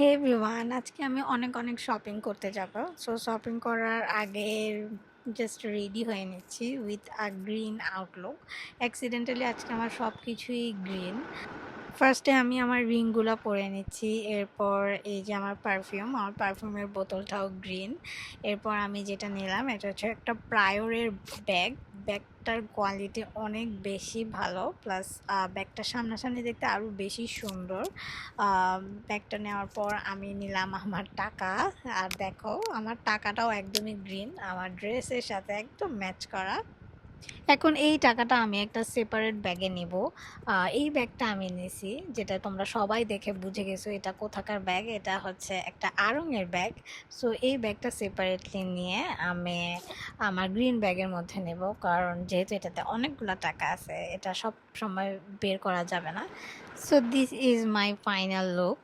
হে everyone, আজকে আমি অনেক অনেক শপিং করতে যাব। সো শপিং করার আগে জাস্ট রেডি হয়ে নিচ্ছি with a green Outlook. Accidentally আজকে আমার সব কিছুই গ্রিন। ফার্স্টে আমি আমার রিংগুলো পরে নিচ্ছি, এরপর এই যে আমার পারফিউমের বোতলটাও গ্রিন। এরপর আমি যেটা নিলাম এটা হচ্ছে একটা প্রায়োরের ব্যাগটার কোয়ালিটি অনেক বেশি ভালো, প্লাস ব্যাগটা সামনাসামনি দেখতে আরও বেশি সুন্দর। ব্যাগটা নেওয়ার পর আমি নিলাম আমার টাকা, আর দেখো আমার টাকাটাও একদমই গ্রিন, আমার ড্রেসের সাথে একদম ম্যাচ করা। এখন এই টাকাটা আমি একটা সেপারেট ব্যাগে নিব। এই ব্যাগটা আমি নিছি, যেটা তোমরা সবাই দেখে বুঝে গেছো এটা কোথাকার ব্যাগ। এটা হচ্ছে একটা আড়ং-এর ব্যাগ। সো এই ব্যাগটা সেপারেটলি নিয়ে আমি আমার গ্রিন ব্যাগের মধ্যে নেব, কারণ যেহেতু এটাতে অনেকগুলো টাকা আছে এটা সব সময় বের করা যাবে না। So this is my final look.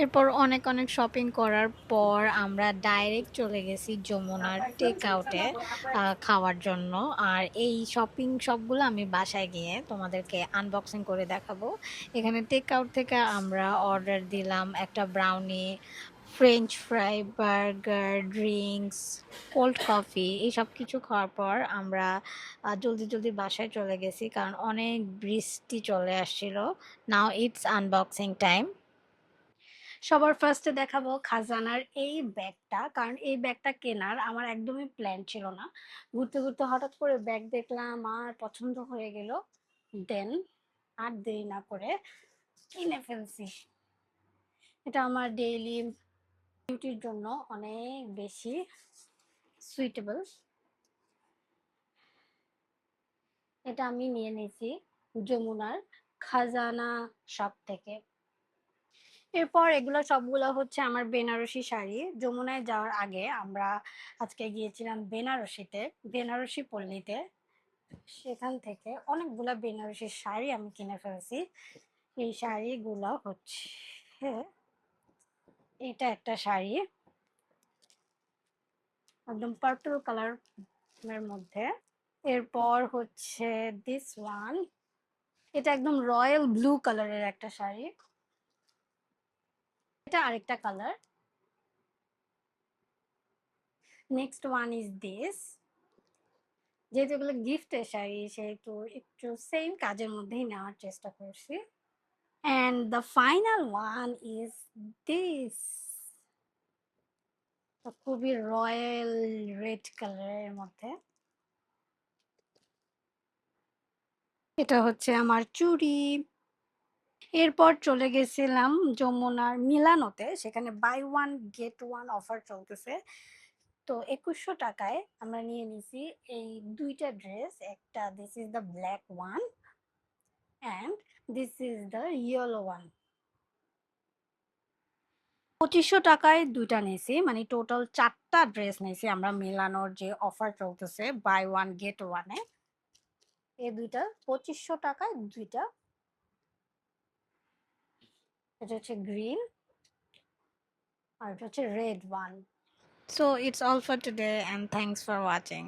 এরপর অনেক অনেক শপিং করার পর আমরা ডাইরেক্ট চলে গেছি যমুনার টেক আউটে খাওয়ার জন্য। আর এই শপিং সবগুলো আমি বাসায় গিয়ে তোমাদেরকে আনবক্সিং করে দেখাবো। এখানে টেক আউট থেকে আমরা অর্ডার দিলাম একটা brownie, French fry, burger, drinks, cold coffee. এই সব কিছু খাওয়ার পর আমরা জলদি জলদি বাসায় চলে গেছি, কারণ অনেক বৃষ্টি চলে আসছিল। Now it's unboxing time. সবার ফার্স্টে দেখাবো খাজানার এই ব্যাগটা, কারণ এই ব্যাগটা কেনার আমার একদমই প্ল্যান ছিল না। ঘুরতে ঘুরতে হঠাৎ করে ব্যাগ দেখলাম আর পছন্দ হয়ে গেল, দেন আর দেরি না করে কিনে ফেলছি। এটা আমার ডেইলি ডিউটির জন্য অনেক বেশি সুইটেবল। এটা আমি নিয়ে নিয়েছি যমুনার খাজানা শপ থেকে। এরপর এগুলো সবগুলো হচ্ছে আমার বেনারসি শাড়ি। যমুনায় যাওয়ার আগে আমরা আজকে গিয়েছিলাম বেনারসি পল্লীতে। সেখান থেকে অনেকগুলা বেনারসি শাড়ি আমি কিনে ফেলছি। এই শাড়িগুলো হচ্ছে, এটা একটা শাড়ি একদম পার্পল কালারের মধ্যে। এরপর হচ্ছে দিস ওয়ান, এটা একদম রয়্যাল ব্লু কালারের একটা শাড়ি। এটা আরেকটা colour. Next one is this. যেহেতু এগুলো গিফটের শাড়ি সেহেতু একটু সেম কাজের মধ্যেই নেওয়ার চেষ্টা করছি। And the final one is this, খুবই রয়্যাল রেড কালারের মধ্যে। এটা হচ্ছে আমার চুড়ি। এরপর চলে গেছিলাম যমুনার মিলানোতে, সেখানে buy one get one offer চলতেছে। তো 2100 টাকায় আমরা নিয়ে নিছি এই দুইটা ড্রেস। একটা this is the black one and this is the yellow one. 2500 টাকায় দুইটা নিয়েছি, মানে টোটাল 4টা ড্রেস নিয়েছি আমরা মিলানোর যে অফার চলতেছে বাই ওয়ান গেট ওয়ানে। এই দুইটা 2500 টাকায় দুইটা। এটা হচ্ছে গ্রিন আর এটা হচ্ছে red one. So it's all for today and thanks for watching.